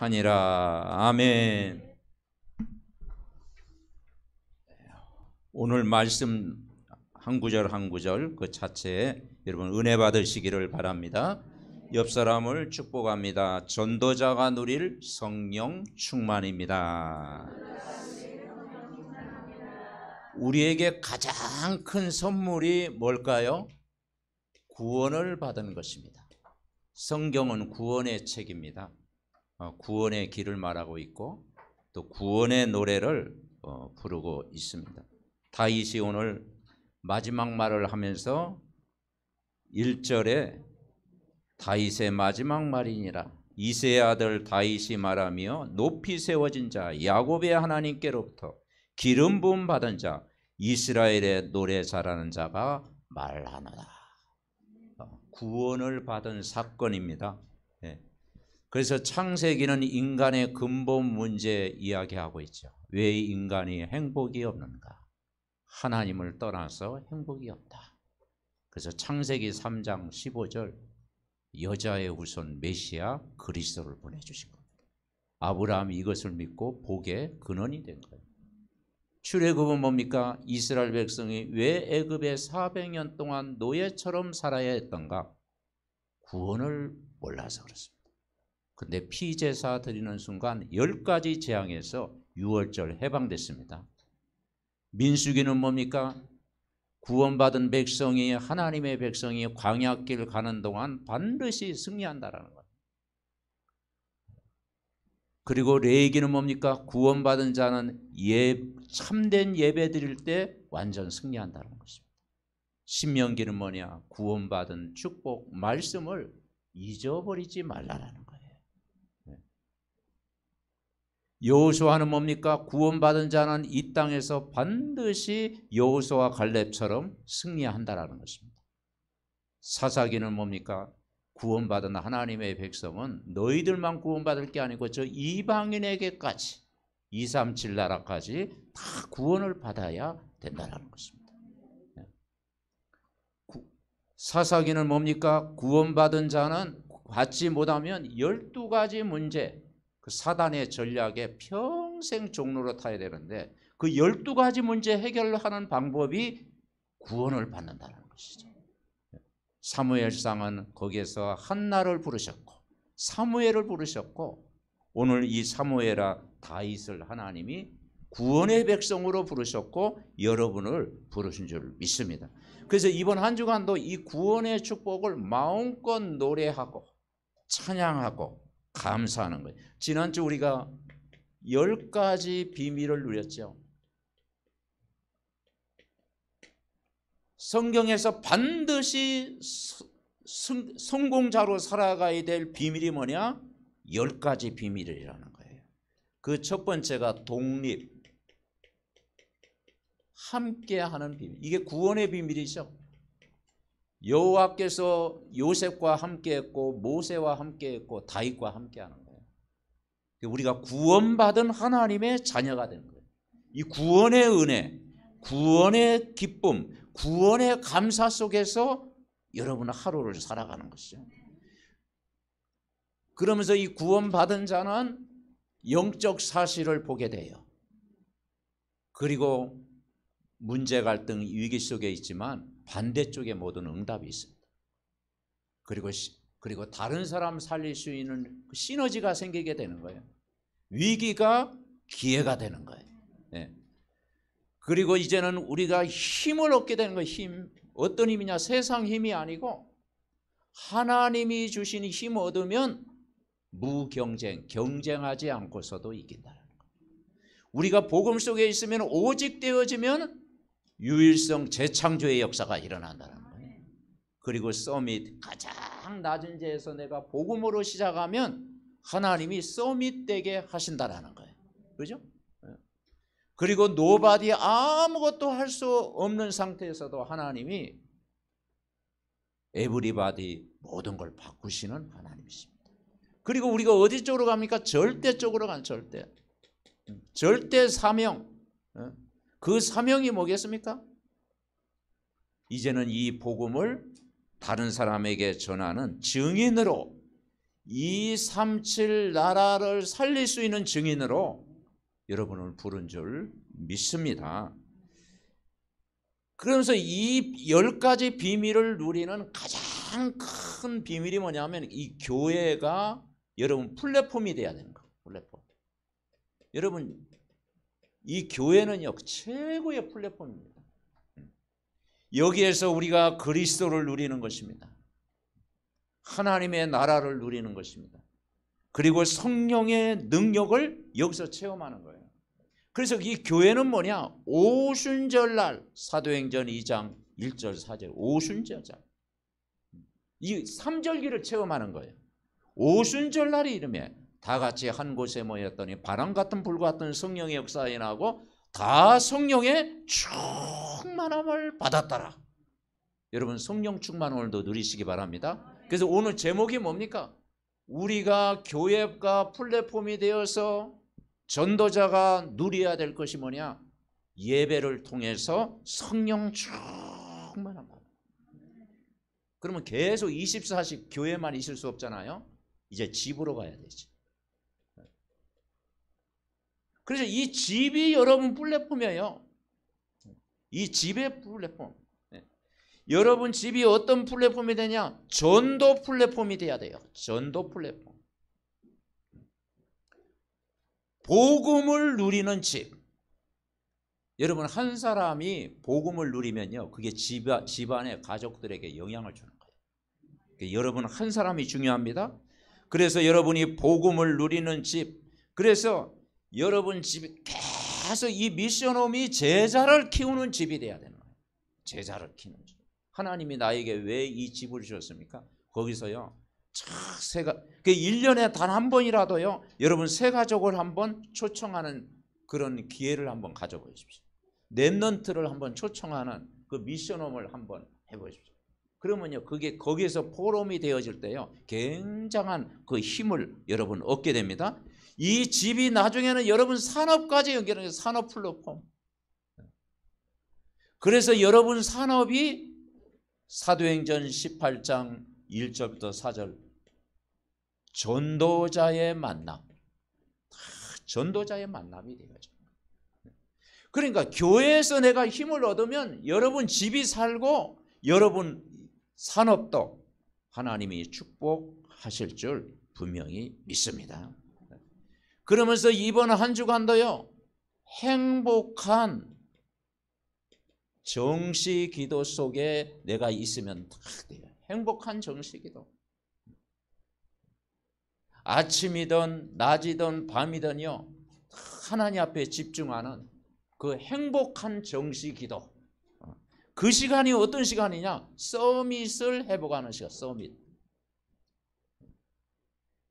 하니라. 아멘. 오늘 말씀 한 구절 한 구절 그 자체에 여러분 은혜 받으시기를 바랍니다. 옆 사람을 축복합니다. 전도자가 누릴 성령 충만입니다. 우리에게 가장 큰 선물이 뭘까요? 구원을 받은 것입니다. 성경은 구원의 책입니다. 구원의 길을 말하고 있고 또 구원의 노래를 부르고 있습니다. 다윗이 오늘 마지막 말을 하면서 1절에 다윗의 마지막 말이니라. 이새의 아들 다윗이 말하며 높이 세워진 자 야곱의 하나님께로부터 기름 부음 받은 자 이스라엘의 노래 잘하는 자가 말하노라. 구원을 받은 사건입니다. 그래서 창세기는 인간의 근본 문제 이야기하고 있죠. 왜 인간이 행복이 없는가? 하나님을 떠나서 행복이 없다. 그래서 창세기 3장 15절 여자의 후손 메시아 그리스도를 보내주신 겁니다. 아브라함이 이것을 믿고 복의 근원이 된 거예요. 출애굽은 뭡니까? 이스라엘 백성이 왜 애굽에 400년 동안 노예처럼 살아야 했던가? 구원을 몰라서 그렇습니다. 근데 피제사 드리는 순간 10가지 재앙에서 6월절 해방됐습니다. 민수기는 뭡니까? 구원받은 백성이 하나님의 백성이 광야길 가는 동안 반드시 승리한다라는 거예요. 그리고 레위기는 뭡니까? 구원받은 자는 참된 예배 드릴 때 완전 승리한다는 것입니다. 신명기는 뭐냐? 구원받은 축복 말씀을 잊어버리지 말라라는 거예요. 여호수아는 뭡니까? 구원받은 자는 이 땅에서 반드시 여호수아 갈렙처럼 승리한다라는 것입니다. 사사기는 뭡니까? 구원받은 하나님의 백성은 너희들만 구원받을 게 아니고 저 이방인에게까지 237 나라까지 다 구원을 받아야 된다는 것입니다. 사사기는 뭡니까? 구원받은 자는 받지 못하면 12가지 문제, 그 사단의 전략에 평생 종로로 타야 되는데 그 12가지 문제 해결하는 방법이 구원을 받는다는 것이죠. 사무엘상은 거기에서 한나를 부르셨고 사무엘을 부르셨고 오늘 이 사무엘아 다윗을 하나님이 구원의 백성으로 부르셨고 여러분을 부르신 줄 믿습니다. 그래서 이번 한 주간도 이 구원의 축복을 마음껏 노래하고 찬양하고 감사하는 거예요. 지난주 우리가 10가지 비밀을 누렸죠. 성경에서 반드시 성공자로 살아가야 될 비밀이 뭐냐? 10가지 비밀이라는 거예요. 그 첫 번째가 독립, 함께하는 비밀. 이게 구원의 비밀이죠. 여호와께서 요셉과 함께했고 모세와 함께했고 다윗과 함께하는 거예요. 우리가 구원받은 하나님의 자녀가 되는 거예요. 이 구원의 은혜, 구원의 기쁨, 구원의 감사 속에서 여러분은 하루를 살아가는 것이죠. 그러면서 이 구원받은 자는 영적 사실을 보게 돼요. 그리고 문제, 갈등, 위기 속에 있지만 반대쪽에 모든 응답이 있습니다. 그리고 다른 사람 살릴 수 있는 시너지가 생기게 되는 거예요. 위기가 기회가 되는 거예요. 네. 그리고 이제는 우리가 힘을 얻게 되는 거예요. 힘. 어떤 힘이냐? 세상 힘이 아니고 하나님이 주신 힘을 얻으면 무경쟁, 경쟁하지 않고서도 이긴다는 거예요. 우리가 복음 속에 있으면 오직 되어지면 유일성 재창조의 역사가 일어난다는 거예요. 그리고 서밋, 가장 낮은 데에서 내가 복음으로 시작하면 하나님이 서밋 되게 하신다라는 거예요. 그죠? 그리고 노바디 아무것도 할 수 없는 상태에서도 하나님이 에브리바디 모든 걸 바꾸시는 하나님이십니다. 그리고 우리가 어디 쪽으로 갑니까? 절대 쪽으로 간 절대. 절대 사명. 그 사명이 뭐겠습니까? 이제는 이 복음을 다른 사람에게 전하는 증인으로 237 나라를 살릴 수 있는 증인으로 여러분을 부른 줄 믿습니다. 그러면서 이 10가지 비밀을 누리는 가장 큰 비밀이 뭐냐면 이 교회가 여러분 플랫폼이 돼야 되는 거예요. 플랫폼. 여러분 이 교회는요 최고의 플랫폼입니다. 여기에서 우리가 그리스도를 누리는 것입니다. 하나님의 나라를 누리는 것입니다. 그리고 성령의 능력을 여기서 체험하는 거예요. 그래서 이 교회는 뭐냐? 오순절날 사도행전 2장 1절 4절 오순절날 이 3절기를 체험하는 거예요. 오순절날이 이름에 다 같이 한 곳에 모였더니 바람 같은 불 같은 성령의 역사에 나고 다 성령의 충만함을 받았더라. 여러분 성령 충만함을도 누리시기 바랍니다. 그래서 오늘 제목이 뭡니까? 우리가 교회가 플랫폼이 되어서 전도자가 누려야 될 것이 뭐냐? 예배를 통해서 성령 충만함. 그러면 계속 24시 교회만 있을 수 없잖아요. 이제 집으로 가야 되지. 그래서 이 집이 여러분 플랫폼이에요. 이 집의 플랫폼. 여러분 집이 어떤 플랫폼이 되냐? 전도 플랫폼이 돼야 돼요. 전도 플랫폼. 복음을 누리는 집. 여러분 한 사람이 복음을 누리면요 그게 집안의 가족들에게 영향을 주는 거예요. 그러니까 여러분 한 사람이 중요합니다. 그래서 여러분이 복음을 누리는 집. 그래서 여러분 집이 계속 이 미션홈이 제자를 키우는 집이 돼야 되는 거예요. 제자를 키우는 집. 하나님이 나에게 왜 이 집을 주셨습니까? 거기서요 새가 1년에 단 한 번이라도요 여러분 새 가족을 한번 초청하는 그런 기회를 한번 가져보십시오. 랩넌트를 한번 초청하는 그 미션홈을 한번 해보십시오. 그러면요 그게 거기에서 포럼이 되어질 때요 굉장한 그 힘을 여러분 얻게 됩니다. 이 집이 나중에는 여러분 산업까지 연결하는 산업 플랫폼. 그래서 여러분 산업이 사도행전 18장 1절부터 4절 전도자의 만남. 전도자의 만남이 되죠. 그러니까 교회에서 내가 힘을 얻으면 여러분 집이 살고 여러분 산업도 하나님이 축복하실 줄 분명히 믿습니다. 그러면서 이번 한 주간도요 행복한 정시 기도 속에 내가 있으면 다 돼요. 행복한 정시 기도. 아침이든 낮이든 밤이든요 하나님 앞에 집중하는 그 행복한 정시 기도. 그 시간이 어떤 시간이냐? 서밋을 회복하는 시간. 서밋.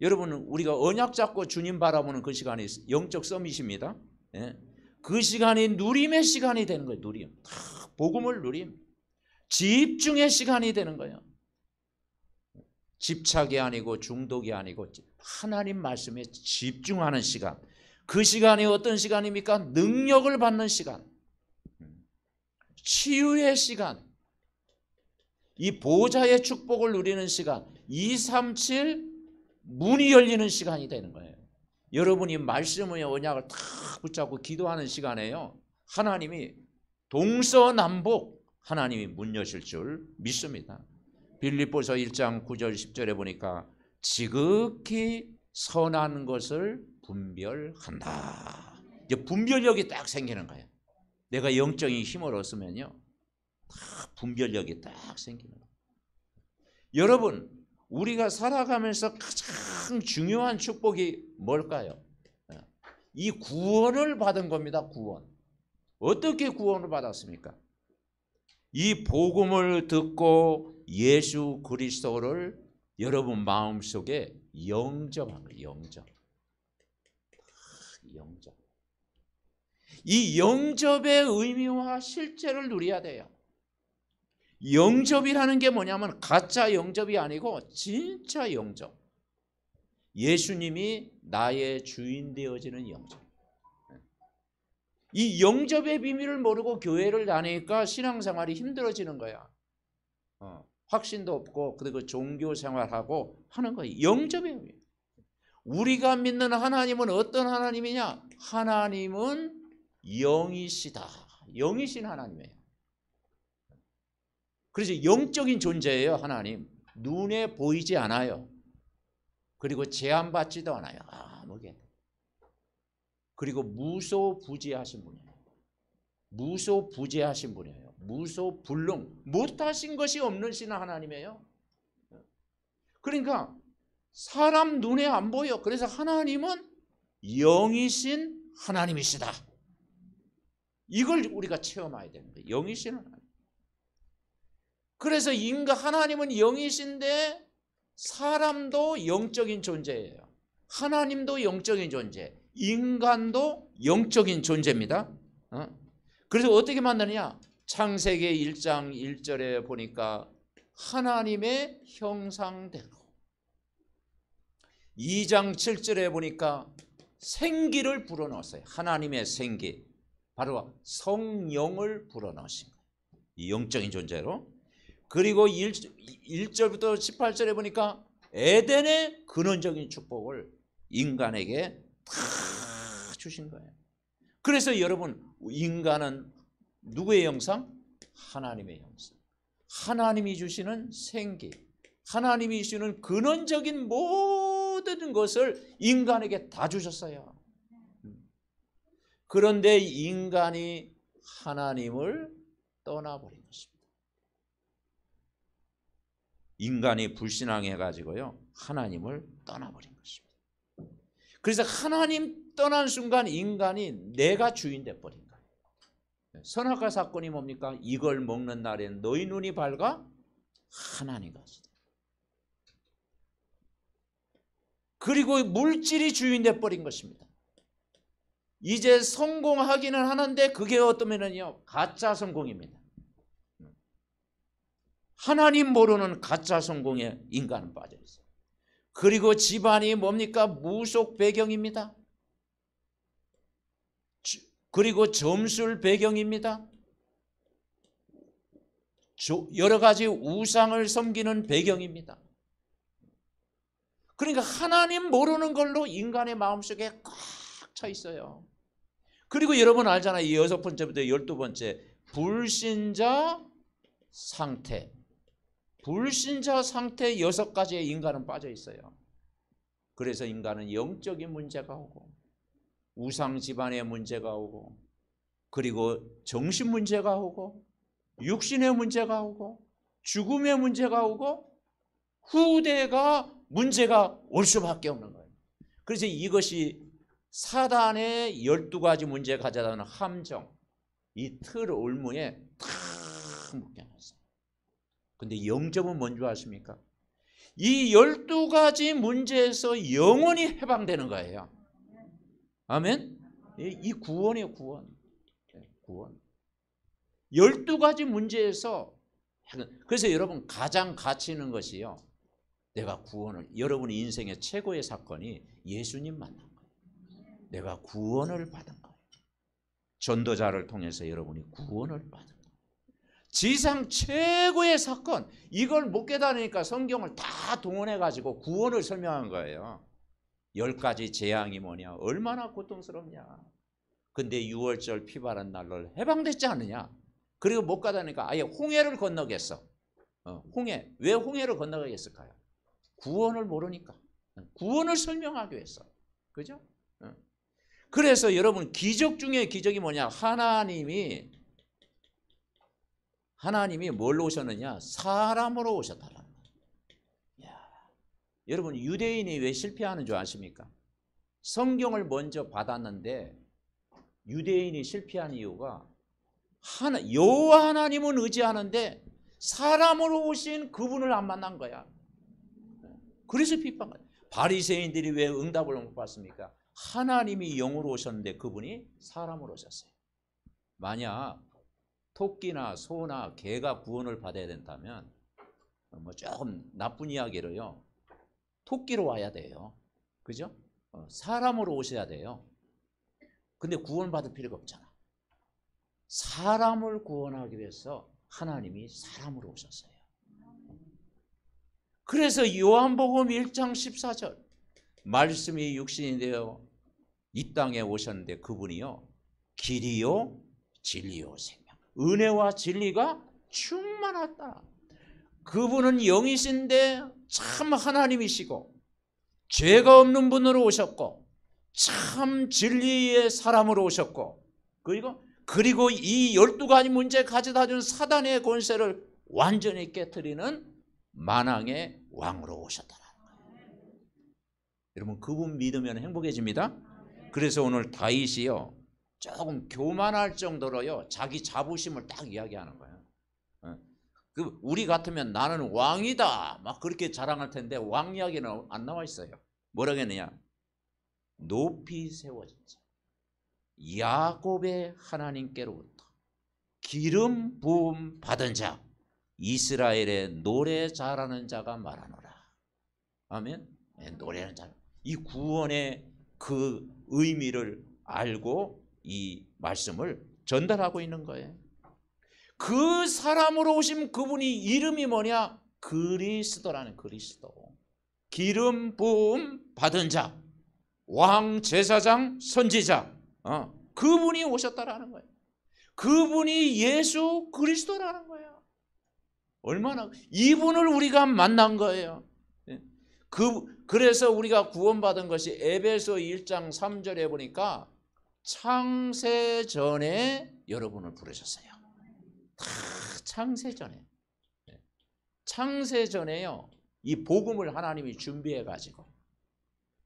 여러분 우리가 언약 잡고 주님 바라보는 그 시간이 영적 서밋입니다. 예. 그 시간이 누림의 시간이 되는 거예요. 누림. 복음을 누림. 집중의 시간이 되는 거예요. 집착이 아니고 중독이 아니고 하나님 말씀에 집중하는 시간. 그 시간이 어떤 시간입니까? 능력을 받는 시간. 치유의 시간. 이 보좌의 축복을 누리는 시간. 237 문이 열리는 시간이 되는 거예요. 여러분이 말씀의 언약을 다 붙잡고 기도하는 시간에요 하나님이 동서남북 하나님이 문 여실 줄 믿습니다. 빌립보서 1장 9절 10절에 보니까 지극히 선한 것을 분별한다. 이제 분별력이 딱 생기는 거예요. 내가 영적인 힘을 얻으면요 다 분별력이 딱 생기는 거예요. 여러분 우리가 살아가면서 가장 중요한 축복이 뭘까요? 이 구원을 받은 겁니다. 구원. 어떻게 구원을 받았습니까? 이 복음을 듣고 예수 그리스도를 여러분 마음속에 영접한 거예요. 영접. 영접. 이 영접의 의미와 실제를 누려야 돼요. 영접이라는 게 뭐냐면 가짜 영접이 아니고 진짜 영접. 예수님이 나의 주인 되어지는 영접. 이 영접의 비밀을 모르고 교회를 다니니까 신앙생활이 힘들어지는 거야. 확신도 없고 그리고 종교 생활하고 하는 거예요. 영접이에요. 우리가 믿는 하나님은 어떤 하나님이냐? 하나님은 영이시다. 영이신 하나님이에요. 그래서 영적인 존재예요. 하나님. 눈에 보이지 않아요. 그리고 제한받지도 않아요. 아무게. 그리고 무소부재하신 분이에요. 무소부재하신 분이에요. 무소불능. 못하신 것이 없는 신 하나님이에요. 그러니까 사람 눈에 안 보여. 그래서 하나님은 영이신 하나님이시다. 이걸 우리가 체험해야 되는 거예요. 영이신 하나님. 그래서 하나님은 영이신데 사람도 영적인 존재예요. 하나님도 영적인 존재, 인간도 영적인 존재입니다. 그래서 어떻게 만드느냐? 창세기 1장 1절에 보니까 하나님의 형상대로, 2장 7절에 보니까 생기를 불어넣었어요. 하나님의 생기, 바로 성령을 불어넣으신 거예요. 이 영적인 존재로. 그리고 1절부터 18절에 보니까 에덴의 근원적인 축복을 인간에게 다 주신 거예요. 그래서 여러분, 인간은 누구의 형상? 하나님의 형상. 하나님이 주시는 생기, 하나님이 주시는 근원적인 모든 것을 인간에게 다 주셨어요. 그런데 인간이 하나님을 떠나버린 것입니다. 인간이 불신앙해가지고요, 하나님을 떠나버린 것입니다. 그래서 하나님 떠난 순간 인간이 내가 주인 돼버린 거예요. 선악과 사건이 뭡니까? 이걸 먹는 날엔 너희 눈이 밝아 하나님 같으다. 그리고 물질이 주인 돼버린 것입니다. 이제 성공하기는 하는데 그게 어떠면은요, 가짜 성공입니다. 하나님 모르는 가짜 성공에 인간은 빠져 있어요. 그리고 집안이 뭡니까? 무속 배경입니다. 그리고 점술 배경입니다. 여러 가지 우상을 섬기는 배경입니다. 그러니까 하나님 모르는 걸로 인간의 마음속에 꽉 차 있어요. 그리고 여러분 알잖아요. 6번째부터 12번째, 불신자 상태. 불신자 상태 6가지의 인간은 빠져 있어요. 그래서 인간은 영적인 문제가 오고, 우상 집안의 문제가 오고, 그리고 정신 문제가 오고, 육신의 문제가 오고, 죽음의 문제가 오고, 후대가 문제가 올 수밖에 없는 거예요. 그래서 이것이 사단의 12가지 문제 가져다는 함정, 이 틀 올무에 탁 묶여놨어요. 근데 영접은 뭔지 아십니까? 이 12가지 문제에서 영원히 해방되는 거예요. 아멘? 이 구원이에요, 구원. 구원. 12가지 문제에서, 그래서 여러분 가장 가치 있는 것이요, 내가 구원을, 여러분의 인생의 최고의 사건이 예수님 만난 거예요. 내가 구원을 받은 거예요. 전도자를 통해서 여러분이 구원을 받은 거예요. 지상 최고의 사건, 이걸 못 깨달으니까 성경을 다 동원해가지고 구원을 설명한 거예요. 10가지 재앙이 뭐냐, 얼마나 고통스럽냐. 근데 6월절 피바른 날로 해방됐지 않느냐. 그리고 못 가다니까 아예 홍해를 건너겠어. 홍해. 왜 홍해를 건너가겠을까요? 구원을 모르니까. 구원을 설명하기 위해서. 그죠? 그래서 여러분, 기적 중에 기적이 뭐냐? 하나님이 뭘로 오셨느냐? 사람으로 오셨다는 거예요. 여러분, 유대인이 왜 실패하는 줄 아십니까? 성경을 먼저 받았는데 유대인이 실패한 이유가 여호와 하나님은 의지하는데 사람으로 오신 그분을 안 만난 거야. 그래서 비판한 거야. 바리새인들이 왜 응답을 못 받습니까? 하나님이 영으로 오셨는데 그분이 사람으로 오셨어요. 만약 토끼나 소나 개가 구원을 받아야 된다면 뭐 조금 나쁜 이야기로요, 토끼로 와야 돼요. 그죠? 사람으로 오셔야 돼요. 근데 구원받을 필요가 없잖아. 사람을 구원하기 위해서 하나님이 사람으로 오셨어요. 그래서 요한복음 1장 14절 말씀이 육신이 되어 이 땅에 오셨는데 그분이요 길이요 진리요 생명, 은혜와 진리가 충만하다. 그분은 영이신데 참 하나님이시고 죄가 없는 분으로 오셨고 참 진리의 사람으로 오셨고 그리고 이 12가지 문제 가져다 준 사단의 권세를 완전히 깨트리는 만왕의 왕으로 오셨다는 거예요. 여러분 그분 믿으면 행복해집니다. 그래서 오늘 다윗이요 조금 교만할 정도로요 자기 자부심을 딱 이야기하는 거예요. 우리 같으면 나는 왕이다 막 그렇게 자랑할 텐데 왕 이야기는 안 나와 있어요. 뭐라고 했느냐? 높이 세워진 자, 야곱의 하나님께로부터 기름 부음 받은 자, 이스라엘의 노래 잘하는 자가 말하노라. 아멘. 노래하는 자, 이 구원의 그 의미를 알고 이 말씀을 전달하고 있는 거예요. 그 사람으로 오신 그분이 이름이 뭐냐? 그리스도라는 그리스도. 기름 부음 받은 자, 왕, 제사장, 선지자, 그분이 오셨다라는 거예요. 그분이 예수 그리스도라는 거예요. 얼마나 이분을 우리가 만난 거예요. 그래서 우리가 구원받은 것이 에베소 1장 3절에 보니까 창세전에 여러분을 부르셨어요. 다 창세전에. 창세전에요. 이 복음을 하나님이 준비해 가지고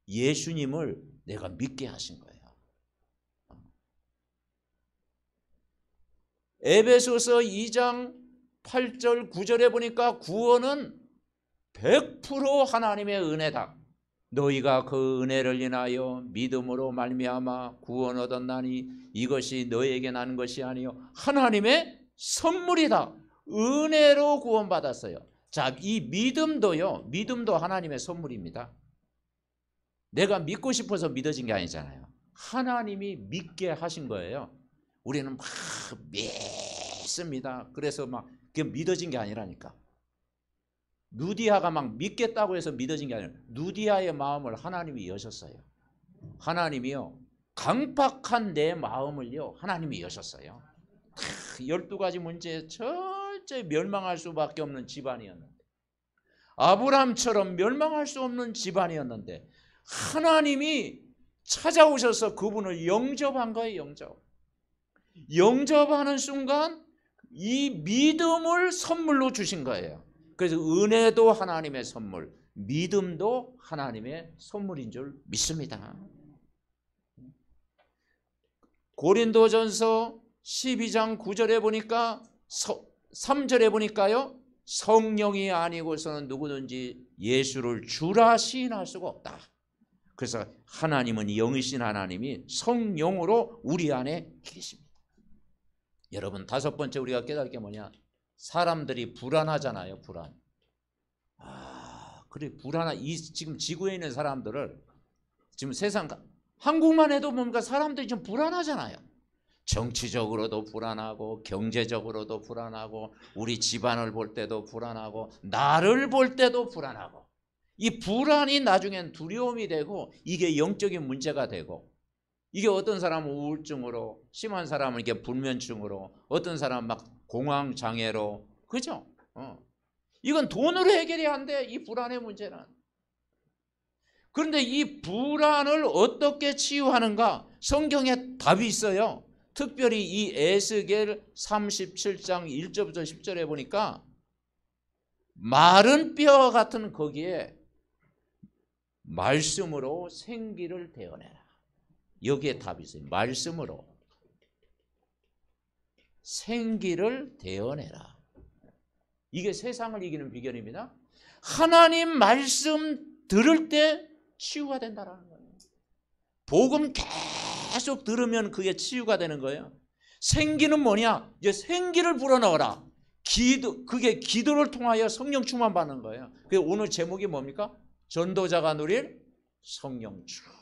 예수님을 내가 믿게 하신 거예요. 에베소서 2장 8절 9절에 보니까 구원은 100% 하나님의 은혜다. 너희가 그 은혜를 인하여 믿음으로 말미암아 구원 얻었나니 이것이 너에게 난 것이 아니요 하나님의 선물이다. 은혜로 구원받았어요. 자, 이 믿음도 하나님의 선물입니다. 내가 믿고 싶어서 믿어진 게 아니잖아요. 하나님이 믿게 하신 거예요. 우리는 막 믿습니다. 그래서 막 그게 믿어진 게 아니라니까. 누디아가 막 믿겠다고 해서 믿어진 게 아니라 누디아의 마음을 하나님이 여셨어요. 하나님이요 강팍한 내 마음을요 하나님이 여셨어요. 12가지 문제에 철저히 멸망할 수밖에 없는 집안이었는데, 아브라함처럼 멸망할 수 없는 집안이었는데 하나님이 찾아오셔서 그분을 영접한 거예요. 영접하는 순간 이 믿음을 선물로 주신 거예요. 그래서 은혜도 하나님의 선물, 믿음도 하나님의 선물인 줄 믿습니다. 고린도전서 12장 9절에 보니까 3절에 보니까요 성령이 아니고서는 누구든지 예수를 주라 시인할 수가 없다. 그래서 하나님은 영이신 하나님이 성령으로 우리 안에 계십니다. 여러분, 다섯 번째 우리가 깨달을 게 뭐냐? 사람들이 불안하잖아요. 불안. 그래 지금 지구에 있는 사람들을 지금 세상 한국만 해도 뭔가 사람들이 좀 불안하잖아요. 정치적으로도 불안하고 경제적으로도 불안하고 우리 집안을 볼 때도 불안하고 나를 볼 때도 불안하고, 이 불안이 나중엔 두려움이 되고 이게 영적인 문제가 되고, 이게 어떤 사람은 우울증으로, 심한 사람은 이게 불면증으로, 어떤 사람은 막 공황장애로, 그죠? 이건 돈으로 해결이 안 돼, 이 불안의 문제는. 그런데 이 불안을 어떻게 치유하는가? 성경에 답이 있어요. 특별히 이 에스겔 37장 1절부터 10절에 보니까 마른 뼈 같은 거기에 말씀으로 생기를 되어내라. 여기에 답이 있어요. 말씀으로 생기를 되어내라. 이게 세상을 이기는 비결입니다. 하나님 말씀 들을 때 치유가 된다는 거예요. 복음 계속 들으면 그게 치유가 되는 거예요. 생기는 뭐냐? 이제 생기를 불어넣어라. 그게 기도를 통하여 성령 충만 받는 거예요. 그래서 오늘 제목이 뭡니까? 전도자가 누릴 성령 충만.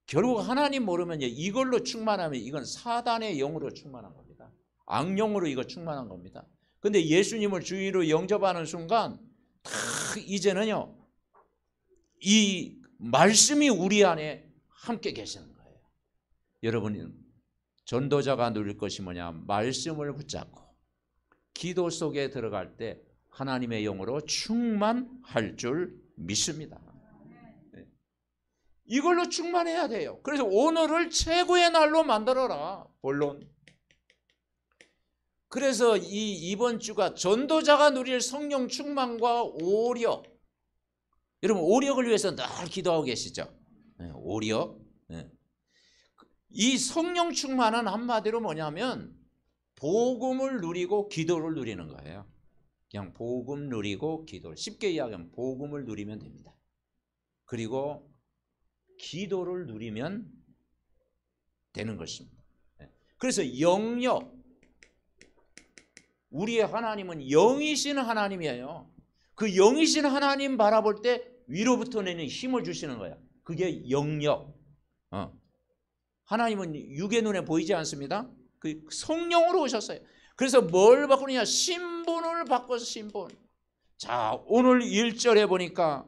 결국 하나님 모르면 이걸로 충만하면 이건 사단의 영으로 충만한 겁니다. 악령으로 이거 충만한 겁니다. 근데 예수님을 주인으로 영접하는 순간 이제는요 이 말씀이 우리 안에 함께 계시는 거예요. 여러분 전도자가 누릴 것이 뭐냐? 말씀을 붙잡고 기도 속에 들어갈 때 하나님의 영으로 충만할 줄 믿습니다. 이걸로 충만해야 돼요. 그래서 오늘을 최고의 날로 만들어라. 본론. 그래서 이번 주가 전도자가 누릴 성령 충만과 오력. 여러분 오력을 위해서 늘 기도하고 계시죠? 오력. 이 성령 충만은 한마디로 뭐냐면 복음을 누리고 기도를 누리는 거예요. 그냥 복음 누리고 기도. 쉽게 이야기하면 복음을 누리면 됩니다. 그리고 기도를 누리면 되는 것입니다. 그래서 영역, 우리의 하나님은 영이신 하나님이에요. 그 영이신 하나님 바라볼 때 위로부터 내는 힘을 주시는 거예요. 그게 영역. 하나님은 육의 눈에 보이지 않습니다. 그 성령으로 오셨어요. 그래서 뭘 바꾸느냐? 신분을 바꿔서 신분. 자, 오늘 1절에 보니까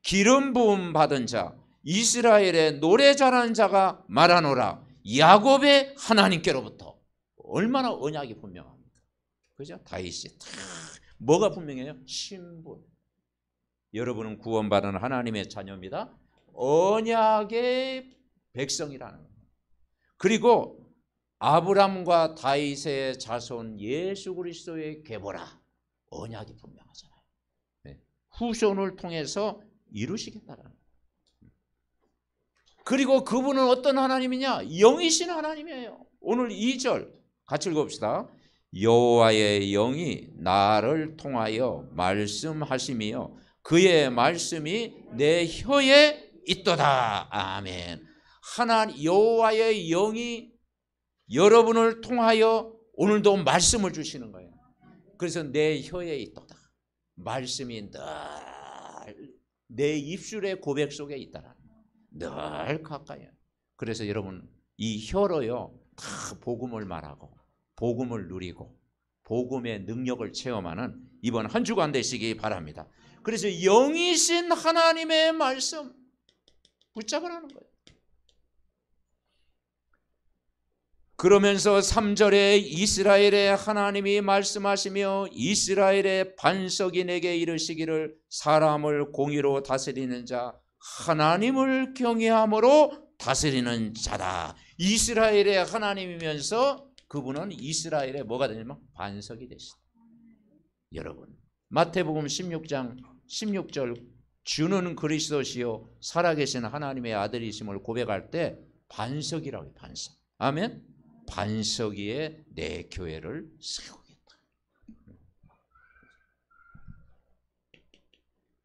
기름 부음 받은 자, 이스라엘의 노래 잘하는 자가 말하노라. 야곱의 하나님께로부터. 얼마나 언약이 분명합니까? 그죠? 다윗이 뭐가 분명해요? 신분. 여러분은 구원받은 하나님의 자녀입니다. 언약의 백성이라는 거예요. 그리고 아브람과 다윗의 자손 예수 그리스도의 계보라. 언약이 분명하잖아요. 후손을 통해서 이루시겠다라는 거예요. 그리고 그분은 어떤 하나님이냐? 영이신 하나님이에요. 오늘 2절 같이 읽어봅시다. 여호와의 영이 나를 통하여 말씀하시며 그의 말씀이 내 혀에 있도다. 아멘. 여호와의 영이 여러분을 통하여 오늘도 말씀을 주시는 거예요. 그래서 내 혀에 있도다. 말씀이 늘 내 입술의 고백 속에 있다라는 거예요. 늘 가까이. 그래서 여러분 이 혀로요 다 복음을 말하고 복음을 누리고 복음의 능력을 체험하는 이번 한 주간 되시기 바랍니다. 그래서 영이신 하나님의 말씀 붙잡으라는 거예요. 그러면서 3절에 이스라엘의 하나님이 말씀하시며 이스라엘의 반석이 내게 이르시기를 사람을 공의로 다스리는 자 하나님을 경외함으로 다스리는 자다. 이스라엘의 하나님이면서 그분은 이스라엘의 뭐가 되냐면 반석이 되시다. 여러분 마태복음 16장 16절 주는 그리스도시요 살아계신 하나님의 아들이심을 고백할 때 반석이라고 해요. 반석. 아멘. 반석 위에 내 교회를 세우겠다.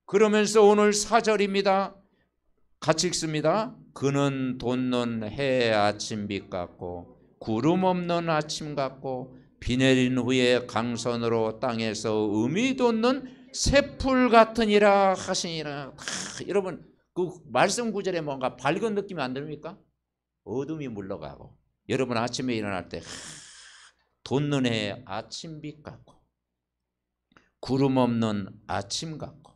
그러면서 오늘 4절입니다. 같이 읽습니다. 그는 돋는 해의 아침빛 같고 구름 없는 아침 같고 비 내린 후에 강선으로 땅에서 음이 돋는 새풀 같으니라 하시니라. 여러분 그 말씀 구절에 뭔가 밝은 느낌이 안 듭니까? 어둠이 물러가고 여러분 아침에 일어날 때 돋는 해의 아침빛 같고 구름 없는 아침 같고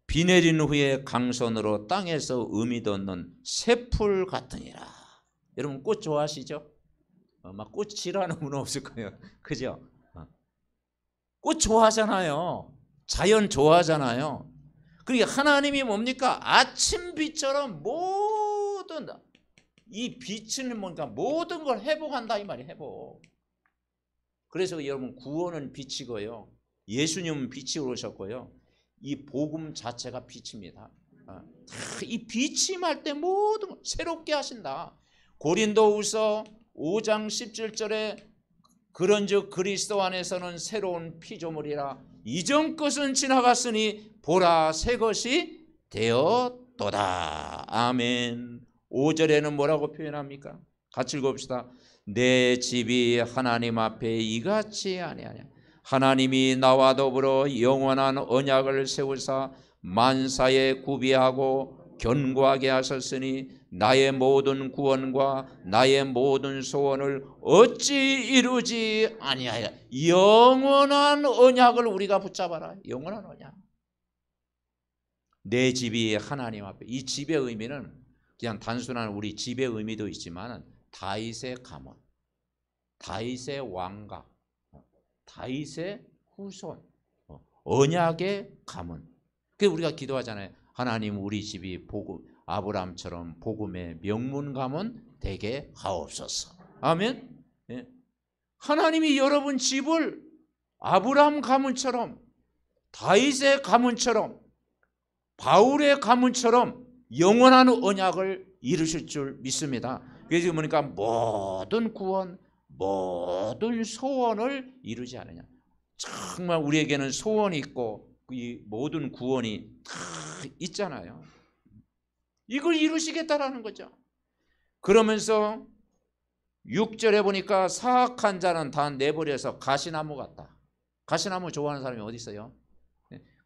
비 내린 후에 강선으로 땅에서 음이 돋는 새풀 같으니라. 여러분 꽃 좋아하시죠? 막 꽃 싫어하는 분은 없을 거예요. 그죠? 꽃 좋아하잖아요. 자연 좋아하잖아요. 그러니까 하나님이 뭡니까? 아침빛처럼 모든 이 빛은 뭔가 모든 걸 회복한다 이 말이에요. 회복. 그래서 여러분 구원은 빛이고요. 예수님은 빛이 오셨고요. 이 복음 자체가 빛입니다. 이 빛이 말 때 모든 걸 새롭게 하신다. 고린도후서 5장 17절에 그런즉 그리스도 안에서는 새로운 피조물이라 이전 것은 지나갔으니 보라 새 것이 되었도다. 아멘. 5절에는 뭐라고 표현합니까? 같이 읽어봅시다. 내 집이 하나님 앞에 이같이 아니하냐. 하나님이 나와 더불어 영원한 언약을 세우사 만사에 구비하고 견고하게 하셨으니 나의 모든 구원과 나의 모든 소원을 어찌 이루지 아니하여. 영원한 언약을 우리가 붙잡아라. 영원한 언약. 내 집이 하나님 앞에. 이 집의 의미는 그냥 단순한 우리 집의 의미도 있지만 다윗의 가문, 다윗의 왕가, 다윗의 후손, 언약의 가문. 그래서 우리가 기도하잖아요. 하나님 우리 집이 아브라함처럼 복음의 명문 가문 되게 하옵소서. 아멘. 예. 하나님이 여러분 집을 아브라함 가문처럼, 다윗의 가문처럼, 바울의 가문처럼 영원한 언약을 이루실 줄 믿습니다. 그래서 보니까 모든 구원, 모든 소원을 이루지 않느냐. 정말 우리에게는 소원이 있고 이 모든 구원이 다 있잖아요. 이걸 이루시겠다라는 거죠. 그러면서 6절에 보니까 사악한 자는 다 내버려서 가시나무 같다. 가시나무 좋아하는 사람이 어디 있어요?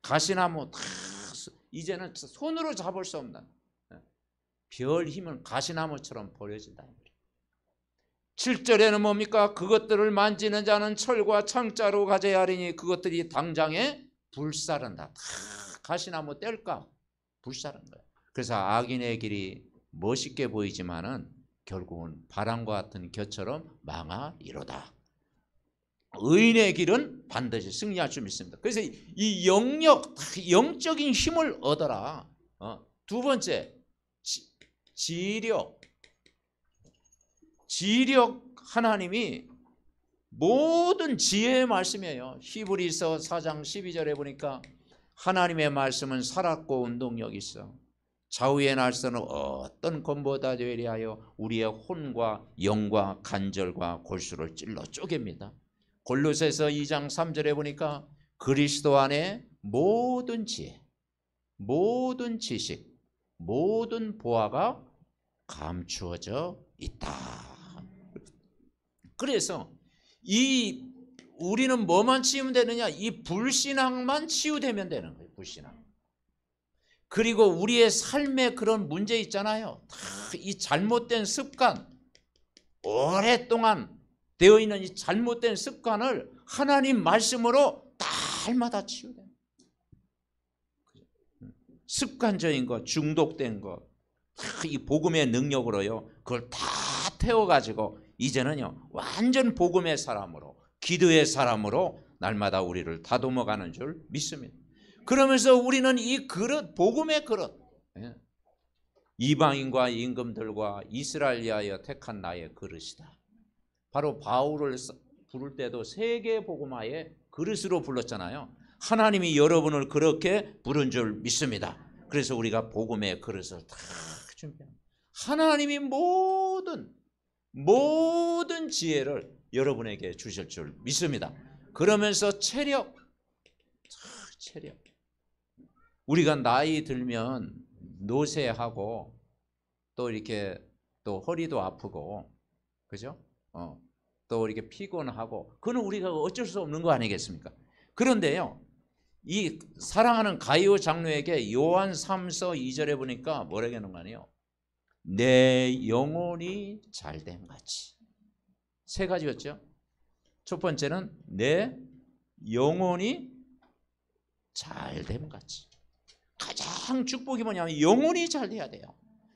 가시나무 다 이제는 손으로 잡을 수 없는 별 힘은 가시나무처럼 버려진다. 7절에는 뭡니까? 그것들을 만지는 자는 철과 창자로 가져야 하리니 그것들이 당장에 불사른다. 다 가시나무 뗄까? 불사른 거예요. 그래서 악인의 길이 멋있게 보이지만은 결국은 바람과 같은 겨처럼 망하리로다. 의인의 길은 반드시 승리할 줄 믿습니다. 그래서 이 영적인 힘을 얻어라. 두 번째, 지력. 하나님이 모든 지혜의 말씀이에요. 히브리서 4장 12절에 보니까 하나님의 말씀은 살았고 운동력이 있어. 좌우의 날선은 어떤 검보다 되리하여 우리의 혼과 영과 간절과 골수를 찔러 쪼갭니다. 골로새서 2장 3절에 보니까 그리스도 안에 모든 지혜, 모든 지식, 모든 보화가 감추어져 있다. 그래서 우리는 뭐만 치우면 되느냐? 이 불신앙만 치유되면 되는 거예요. 불신앙. 그리고 우리의 삶에 그런 문제 있잖아요. 다 이 잘못된 습관, 오랫동안 되어 있는 이 잘못된 습관을 하나님 말씀으로 날마다 치유돼요. 습관적인 것, 중독된 것, 이 복음의 능력으로요. 그걸 다 태워가지고 이제는요 완전 복음의 사람으로, 기도의 사람으로 날마다 우리를 다듬어가는 줄 믿습니다. 그러면서 우리는 이 그릇, 복음의 그릇, 이방인과 임금들과 이스라엘 위하여 택한 나의 그릇이다. 바로 바울을 부를 때도 세계 복음화의 그릇으로 불렀잖아요. 하나님이 여러분을 그렇게 부른 줄 믿습니다. 그래서 우리가 복음의 그릇을 다 준비합니다. 하나님이 모든 지혜를 여러분에게 주실 줄 믿습니다. 그러면서 체력. 우리가 나이 들면 노쇠하고 또 이렇게 또 허리도 아프고, 그죠? 또 이렇게 피곤하고, 그건 우리가 어쩔 수 없는 거 아니겠습니까? 그런데요, 이 사랑하는 가이오 장로에게 요한 3서 2절에 보니까 뭐라고 하는 거 아니에요? 내 영혼이 잘된 같이. 세 가지였죠. 첫 번째는 내 영혼이 잘됨 같이. 가장 축복이 뭐냐면 영혼이 잘 돼야 돼요.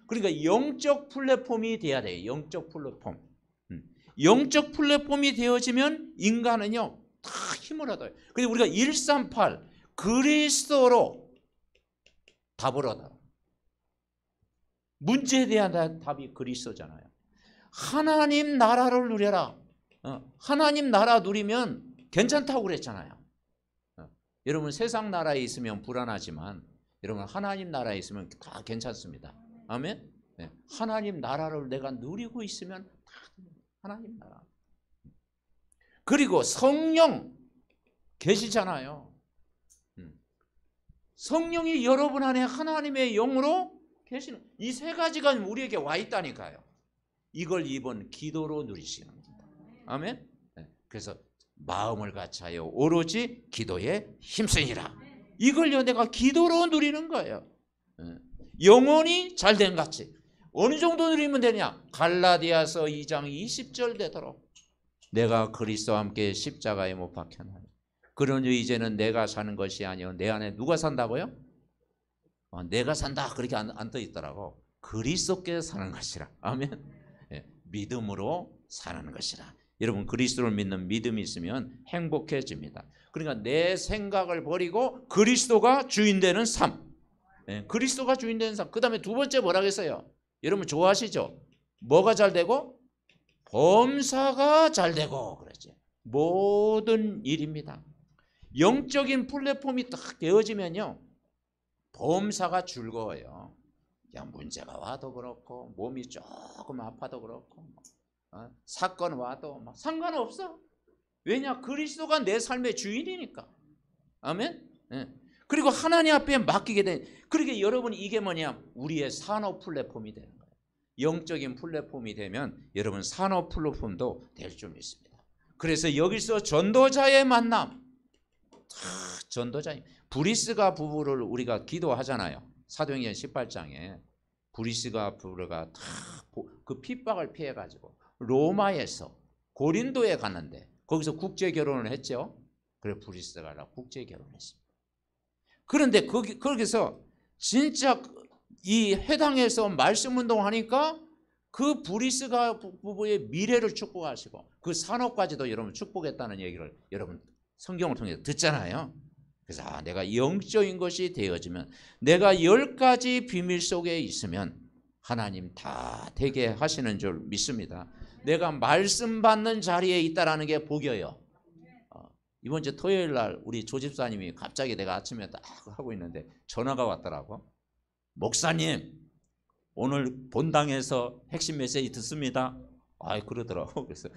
그러니까 영적 플랫폼이 돼야 돼요. 영적 플랫폼. 영적 플랫폼이 되어지면 인간은요 다 힘을 얻어요. 그래서 우리가 138 그리스도로 답을 얻어요. 문제에 대한 답이 그리스도잖아요. 하나님 나라를 누려라. 하나님 나라 누리면 괜찮다고 그랬잖아요. 여러분 세상 나라에 있으면 불안하지만 여러분 하나님 나라에 있으면 다 괜찮습니다. 아멘. 네. 하나님 나라를 내가 누리고 있으면 다 하나님 나라. 그리고 성령 계시잖아요. 성령이 여러분 안에 하나님의 영으로 계시는 이 세 가지가 우리에게 와 있다니까요. 이걸 이번 기도로 누리시는 겁니다. 아멘. 네. 그래서 마음을 같이하여 오로지 기도에 힘쓰니라. 이걸요 내가 기도로 누리는 거예요. 영혼이 잘된 같이. 어느 정도 누리면 되냐? 갈라디아서 2장 20절 되도록 내가 그리스도와 함께 십자가에 못 박혔나니 그러니 이제는 내가 사는 것이 아니요 내 안에 누가 산다고요? 내가 산다 그렇게 안 떠 있더라고. 그리스도께 사는 것이라. 아멘. 예, 믿음으로 사는 것이라. 여러분 그리스도를 믿는 믿음이 있으면 행복해집니다. 그러니까 내 생각을 버리고 그리스도가 주인 되는 삶. 예, 그리스도가 주인 되는 삶. 그 다음에 두 번째 뭐라고 했어요? 여러분 좋아하시죠? 뭐가 잘 되고? 범사가 잘 되고 그러지. 모든 일입니다. 영적인 플랫폼이 딱 되어지면요 범사가 즐거워요. 그냥 문제가 와도 그렇고 몸이 조금 아파도 그렇고 사건 와도 막 상관없어. 왜냐? 그리스도가 내 삶의 주인이니까. 아멘. 네. 그리고 하나님 앞에 맡기게 된. 그러니까 여러분 이게 뭐냐? 우리의 산업 플랫폼이 되는 거예요. 영적인 플랫폼이 되면 여러분 산업 플랫폼도 될 줄 믿습니다. 그래서 여기서 전도자의 만남. 전도자님 브리스가 부부를 우리가 기도하잖아요. 사도행전 18장에 브리스가 부부가 다 그 핍박을 피해 가지고 로마에서 고린도에 갔는데 거기서 국제 결혼을 했죠. 그래 브리스가 국제 결혼했습니다. 그런데 거기서 진짜 이 회당에서 말씀 운동하니까 그 브리스가 부부의 미래를 축복하시고 그 산업까지도 여러분 축복했다는 얘기를 여러분 성경을 통해서 듣잖아요. 그래서 내가 영적인 것이 되어지면 내가 10가지 비밀 속에 있으면 하나님 다 되게 하시는 줄 믿습니다. 내가 말씀 받는 자리에 있다라는 게 복이에요. 이번 주 토요일 날 우리 조집사님이 갑자기 내가 아침에 딱 하고 있는데 전화가 왔더라고. 목사님 오늘 본당에서 핵심 메시지 듣습니다. 그러더라고. 그래서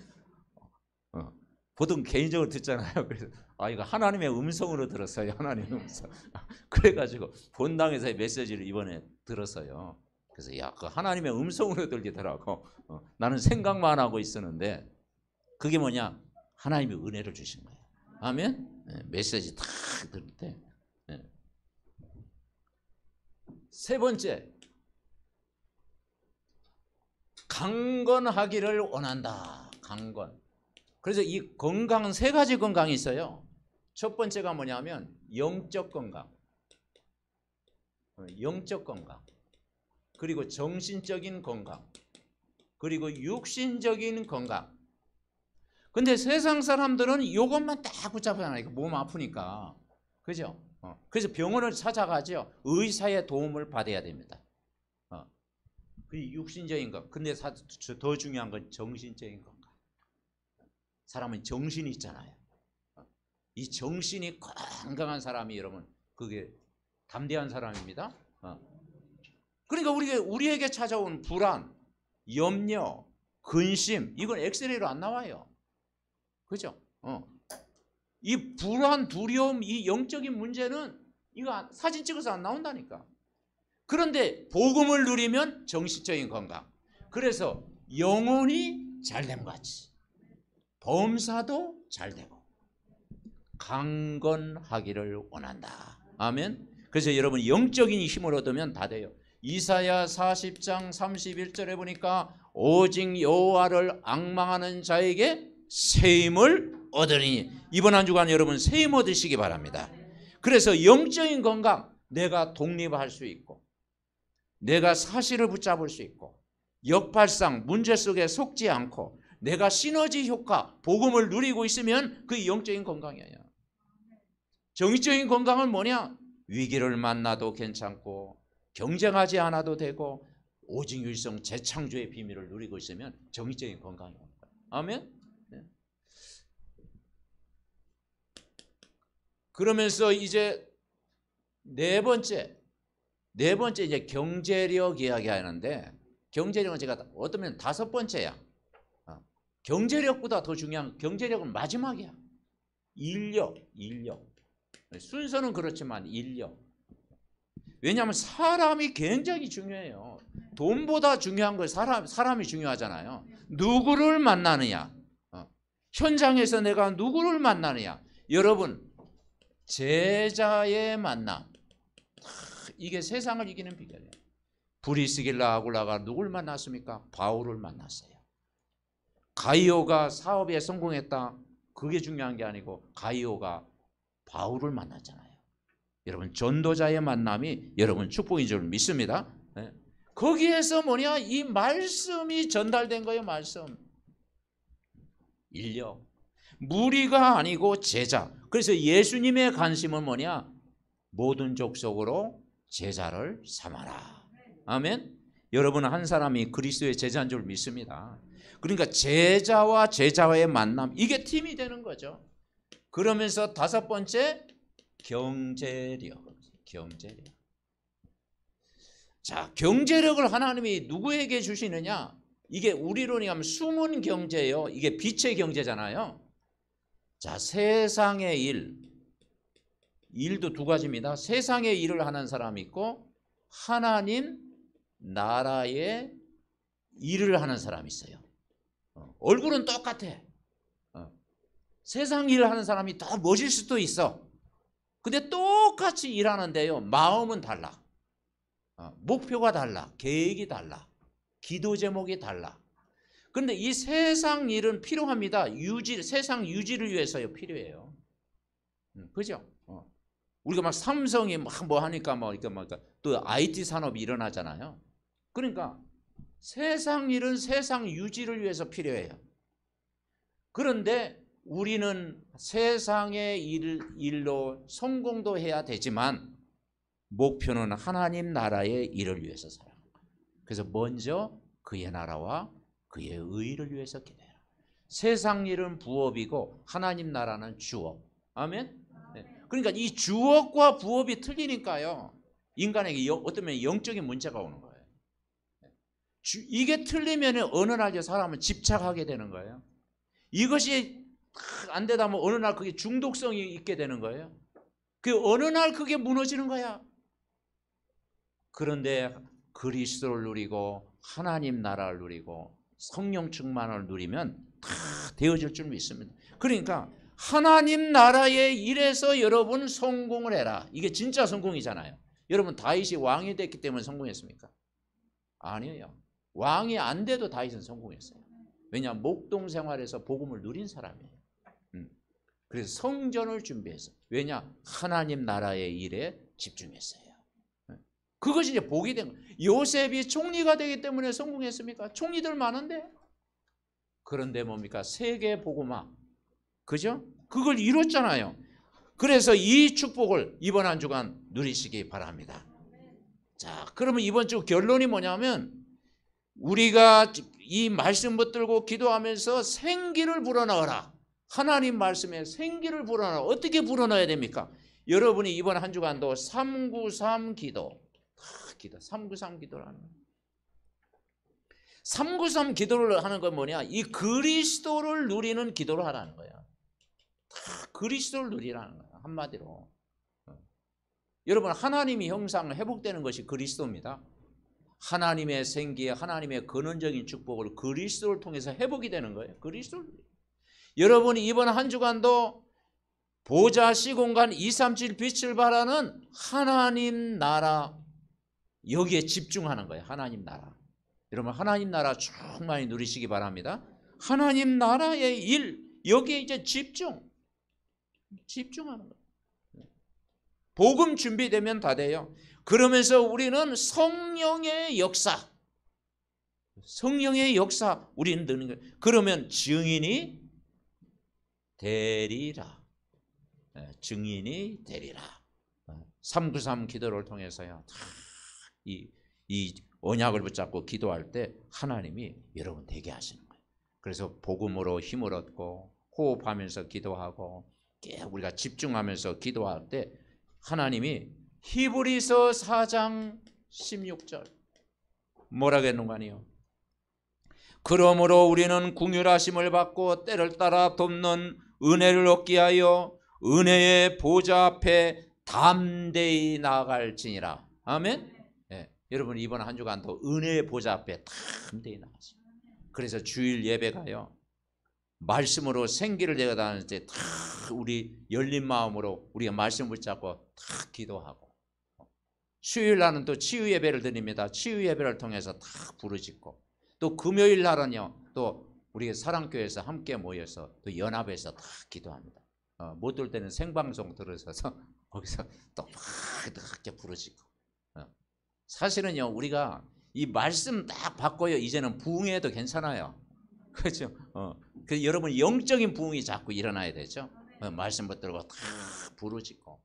보통 개인적으로 듣잖아요. 그래서 이거 하나님의 음성으로 들었어요. 하나님의 음성. 그래가지고 본당에서의 메시지를 이번에 들었어요. 그래서 그 하나님의 음성으로 들리더라고. 나는 생각만 하고 있었는데 그게 뭐냐? 하나님이 은혜를 주신 거예요. 아멘. 메시지 딱 들을 때. 세 번째, 강건하기를 원한다. 강건. 그래서 이 건강은 세 가지 건강이 있어요. 첫 번째가 뭐냐면 영적 건강, 영적 건강, 그리고 정신적인 건강, 그리고 육신적인 건강. 근데 세상 사람들은 이것만 딱 붙잡잖아요. 몸 아프니까. 그죠? 그래서 병원을 찾아가죠. 의사의 도움을 받아야 됩니다. 그 육신적인 것. 근데 더 중요한 건 정신적인 건강. 사람은 정신이 있잖아요. 이 정신이 건강한 사람이 여러분 그게 담대한 사람입니다. 그러니까 우리에게 찾아온 불안, 염려, 근심 이건 엑스레이로 안 나와요. 그죠? 이 불안, 두려움, 이 영적인 문제는 이거 사진 찍어서 안 나온다니까. 그런데 복음을 누리면 정신적인 건강. 그래서 영혼이 잘됨 같이 범사도 잘되고 강건하기를 원한다. 아멘. 그래서 여러분 영적인 힘을 얻으면 다 돼요. 이사야 40장 31절에 보니까 오직 여호와를 앙망하는 자에게 새 힘을 얻으리니 이번 한 주간 여러분 새 힘 얻으시기 바랍니다. 그래서 영적인 건강, 내가 독립할 수 있고 내가 사실을 붙잡을 수 있고 역발상 문제 속에 속지 않고 내가 시너지 효과 복음을 누리고 있으면 그게 영적인 건강이에요. 정신적인 건강은 뭐냐? 위기를 만나도 괜찮고 경쟁하지 않아도 되고 오직 유일성 재창조의 비밀을 누리고 있으면 정신적인 건강이에요. 아멘. 네. 그러면서 이제 네 번째 이제 경제력 이야기하는데 경제력은 제가 어쩌면 다섯 번째야. 경제력보다 더 중요한 경제력은 마지막이야. 인력. 순서는 그렇지만 인력. 왜냐하면 사람이 굉장히 중요해요. 돈보다 중요한 건 사람이 중요하잖아요. 누구를 만나느냐. 현장에서 내가 누구를 만나느냐. 여러분 제자의 만남. 이게 세상을 이기는 비결이에요. 브리스길라 아굴라가 누굴 만났습니까? 바울을 만났어요. 가이오가 사업에 성공했다. 그게 중요한 게 아니고 가이오가 바울을 만났잖아요. 여러분 전도자의 만남이 여러분 축복인 줄 믿습니다. 네. 거기에서 뭐냐? 이 말씀이 전달된 거예요. 말씀. 인력. 무리가 아니고 제자. 그래서 예수님의 관심은 뭐냐? 모든 족속으로 제자를 삼아라. 아멘. 여러분 한 사람이 그리스도의 제자인 줄 믿습니다. 그러니까 제자와 제자와의 만남, 이게 팀이 되는 거죠. 그러면서 다섯 번째, 경제력. 경제력. 자, 경제력을 하나님이 누구에게 주시느냐? 이게 우리로 하면 숨은 경제예요. 이게 빛의 경제잖아요. 자, 세상의 일도 두 가지입니다. 세상의 일을 하는 사람이 있고 하나님 나라의 일을 하는 사람이 있어요. 얼굴은 똑같아. 세상 일을 하는 사람이 더 멋질 수도 있어. 근데 똑같이 일하는데요, 마음은 달라. 목표가 달라. 계획이 달라. 기도 제목이 달라. 그런데 이 세상 일은 필요합니다. 세상 유지를 위해서요, 필요해요. 그죠? 우리가 막 삼성이 막 뭐 하니까 또 IT 산업이 일어나잖아요. 그러니까 세상 일은 세상 유지를 위해서 필요해요. 그런데 우리는 세상의 일로 성공도 해야 되지만 목표는 하나님 나라의 일을 위해서 살아가는 거예요. 그래서 먼저 그의 나라와 그의 의를 위해서 기도해라. 세상 일은 부업이고 하나님 나라는 주업. 아멘. 네. 그러니까 이 주업과 부업이 틀리니까요, 인간에게 어떤 면에 영적인 문제가 오는 거예요. 이게 틀리면 어느 날 사람은 집착하게 되는 거예요. 이것이 안 되다 보면 어느 날 그게 중독성이 있게 되는 거예요. 그 어느 날 그게 무너지는 거야. 그런데 그리스도를 누리고 하나님 나라를 누리고 성령 충만을 누리면 다 되어질 줄 믿습니다. 그러니까 하나님 나라의 일에서 여러분 성공을 해라. 이게 진짜 성공이잖아요. 여러분 다윗이 왕이 됐기 때문에 성공했습니까? 아니에요. 왕이 안 돼도 다윗은 성공했어요. 왜냐? 목동 생활에서 복음을 누린 사람이에요. 그래서 성전을 준비해서. 왜냐? 하나님 나라의 일에 집중했어요. 그것이 이제 복이 된 거예요. 요셉이 총리가 되기 때문에 성공했습니까? 총리들 많은데. 그런데 뭡니까? 세계 복음화. 그죠? 그걸 이뤘잖아요. 그래서 이 축복을 이번 한 주간 누리시기 바랍니다. 자, 그러면 이번 주 결론이 뭐냐면 우리가 이 말씀 붙들고 기도하면서 생기를 불어넣어라. 하나님 말씀에 생기를 불어넣어. 어떻게 불어넣어야 됩니까? 여러분이 이번 한 주간도 393 기도. 393 기도를 하는 거예요. 393 기도를 하는 건 뭐냐? 이 그리스도를 누리는 기도를 하라는 거야. 다 그리스도를 누리라는 거야. 한마디로. 여러분 하나님의 형상 회복되는 것이 그리스도입니다. 하나님의 생기, 하나님의 근원적인 축복을 그리스도를 통해서 회복이 되는 거예요. 그리스도를. 여러분이 이번 한 주간도 보좌 시공간 237 빛을 발하는 하나님 나라, 여기에 집중하는 거예요. 하나님 나라. 여러분 하나님 나라 충만히 누리시기 바랍니다. 하나님 나라의 일, 여기에 이제 집중하는 거예요. 복음 준비되면 다 돼요. 그러면서 우리는 성령의 역사 우리는 듣는 거예요. 그러면 증인이 되리라. 증인이 되리라. 393 기도를 통해서요. 이 언약을 붙잡고 기도할 때 하나님이 여러분 되게 하시는 거예요. 그래서 복음으로 힘을 얻고 호흡하면서 기도하고 우리가 집중하면서 기도할 때 하나님이 히브리서 4장 16절 뭐라고 했는가니요? 그러므로 우리는 긍휼하심을 받고 때를 따라 돕는 은혜를 얻기 하여 은혜의 보좌 앞에 담대히 나아갈지니라. 아멘. 네, 여러분 이번 한 주간도 은혜의 보좌 앞에 담대히 나가세요. 그래서 주일 예배가요, 말씀으로 생기를 내어다닐 때 다 우리 열린 마음으로 우리가 말씀 붙잡고 다 기도하고, 수요일 날은 또 치유 예배를 드립니다. 치유 예배를 통해서 다 부르짖고, 또 금요일 날은요 또 우리 사랑교회에서 함께 모여서 또 연합해서 다 기도합니다. 못 들 때는 생방송 들으셔서 거기서 또 막 이렇게 부러지고. 사실은요, 우리가 이 말씀 딱 받고요, 이제는 부흥해도 괜찮아요. 그렇죠? 그 여러분 영적인 부흥이 자꾸 일어나야 되죠. 말씀 붙들고 다 부르짖고.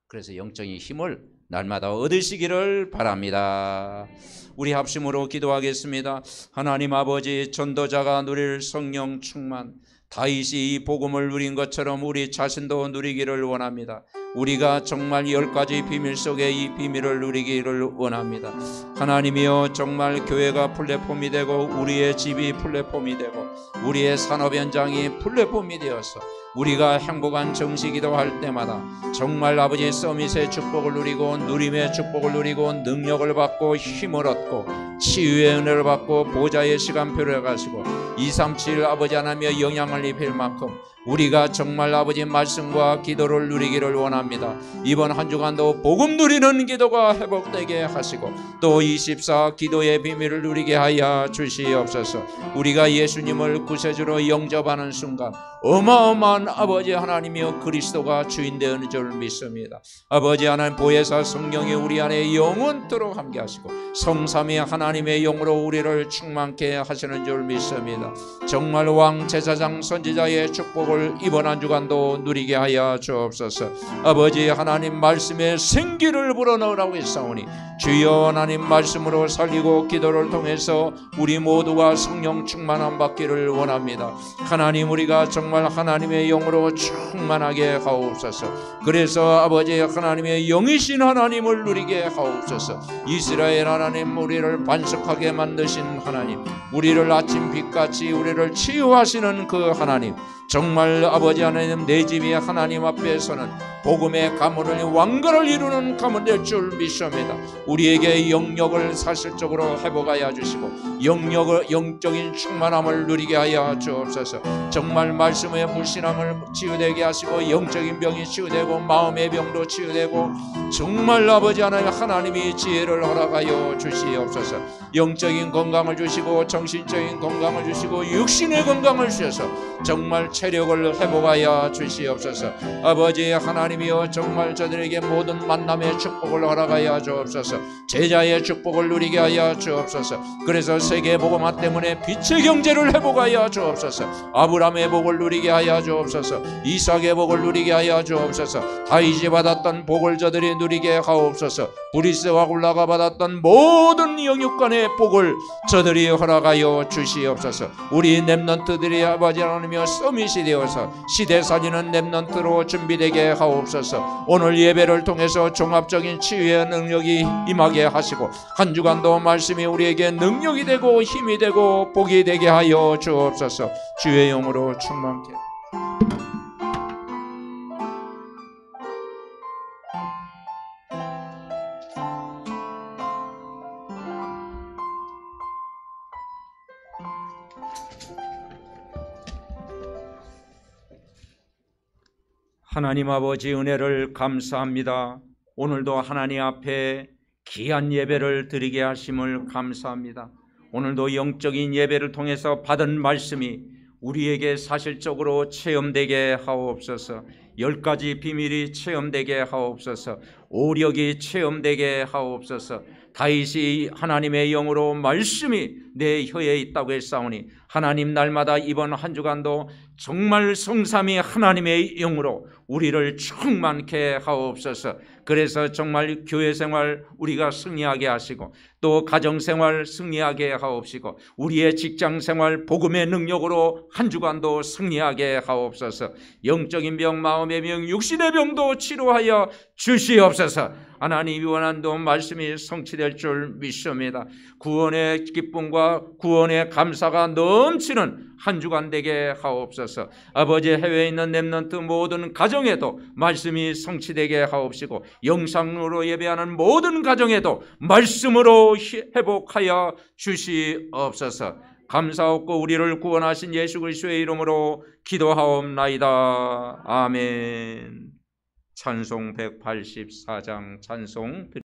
그래서 영적인 힘을 날마다 얻으시기를 바랍니다. 우리 합심으로 기도하겠습니다. 하나님 아버지, 전도자가 누릴 성령 충만, 다윗이 이 복음을 누린 것처럼 우리 자신도 누리기를 원합니다. 우리가 정말 10가지 비밀 속에 이 비밀을 누리기를 원합니다. 하나님이여, 정말 교회가 플랫폼이 되고 우리의 집이 플랫폼이 되고 우리의 산업 현장이 플랫폼이 되어서 우리가 행복한 정식기도 할 때마다 정말 아버지 서밋의 축복을 누리고 누림의 축복을 누리고 능력을 받고 힘을 얻고 치유의 은혜를 받고 보좌의 시간표를 가시고 237 아버지 하나님의 영향을 입힐 만큼 우리가 정말 아버지 말씀과 기도를 누리기를 원합니다. 이번 한 주간도 복음 누리는 기도가 회복되게 하시고 또 24 기도의 비밀을 누리게 하여 주시옵소서. 우리가 예수님을 구세주로 영접하는 순간 어마어마한 아버지 하나님이여 그리스도가 주인 되는 줄 믿습니다. 아버지 하나님 보혜사 성령이 우리 안에 영원토록 함께 하시고 성삼위 하나님의 영으로 우리를 충만케 하시는 줄 믿습니다. 정말 왕 제사장 선지자의 축복을 이번 한 주간도 누리게 하여 주옵소서. 아버지 하나님 말씀에 생기를 불어넣으라고 했사오니 주여 하나님 말씀으로 살리고 기도를 통해서 우리 모두가 성령 충만함 받기를 원합니다. 하나님 우리가 정말 하나님의 영으로 충만하게 하옵소서. 그래서 아버지 하나님의 영이신 하나님을 누리게 하옵소서. 이스라엘 하나님 우리를 반석하게 만드신 하나님, 우리를 아침 빛같이 우리를 치유하시는 그 하나님, 정말 아버지 하나님 내 집이 하나님 앞에서는 복음의 가문을 왕가를 이루는 가문 될 줄 믿습니다. 우리에게 영역을 사실적으로 회복하여 주시고 영적인 충만함을 누리게 하여 주옵소서. 정말 말씀의 불신함을 치유되게 하시고 영적인 병이 치유되고 마음의 병도 치유되고 정말 아버지 하나님 하나님이 지혜를 허락하여 주시옵소서. 영적인 건강을 주시고 정신적인 건강을 주시고 육신의 건강을 주셔서 정말 체력을 회복하여 주시옵소서. 아버지 하나님이여 정말 저들에게 모든 만남의 축복을 허락하여 주옵소서. 제자의 축복을 누리게 하여 주옵소서. 그래서 세계 복음화 때문에 빛의 경제를 회복하여 주옵소서. 아브라함의 복을 누리게 하여 주옵소서. 이삭의 복을 누리게 하여 주옵소서. 다윗이 받았던 복을 저들이 누리게 하옵소서. 브리스와 굴라가 받았던 모든 영육간의 복을 저들이 허락하여 주시옵소서. 우리 렘넌트들이 아버지 하나님이여 서밋이 되어서 시대 살리는 렘넌트로 준비되게 하옵소서. 오늘 예배를 통해서 종합적인 치유의 능력이 임하게 하시고 한 주간도 말씀이 우리에게 능력이 되고 힘이 되고 복이 되게 하여 주옵소서. 주의 영으로 충만케. 하나님 아버지 은혜를 감사합니다. 오늘도 하나님 앞에 귀한 예배를 드리게 하심을 감사합니다. 오늘도 영적인 예배를 통해서 받은 말씀이 우리에게 사실적으로 체험되게 하옵소서. 10가지 비밀이 체험되게 하옵소서. 오력이 체험되게 하옵소서. 다윗이 하나님의 영으로 말씀이 내 혀에 있다고 했사오니 하나님 날마다 이번 한 주간도 정말 성삼위 하나님의 영으로 우리를 충만케 하옵소서. 그래서 정말 교회생활 우리가 승리하게 하시고 또 가정생활 승리하게 하옵시고 우리의 직장생활 복음의 능력으로 한 주간도 승리하게 하옵소서. 영적인 병, 마음의 병, 육신의 병도 치료하여 주시옵소서. 하나님이 원한도 말씀이 성취될 줄 믿습니다. 구원의 기쁨과 구원의 감사가 넘치는 한 주간 되게 하옵소서. 아버지 해외에 있는 렘넌트 모든 가정에도 말씀이 성취되게 하옵시고 영상으로 예배하는 모든 가정에도 말씀으로 회복하여 주시옵소서. 감사하고 우리를 구원하신 예수 그리스도의 이름으로 기도하옵나이다. 아멘. 찬송 184장 찬송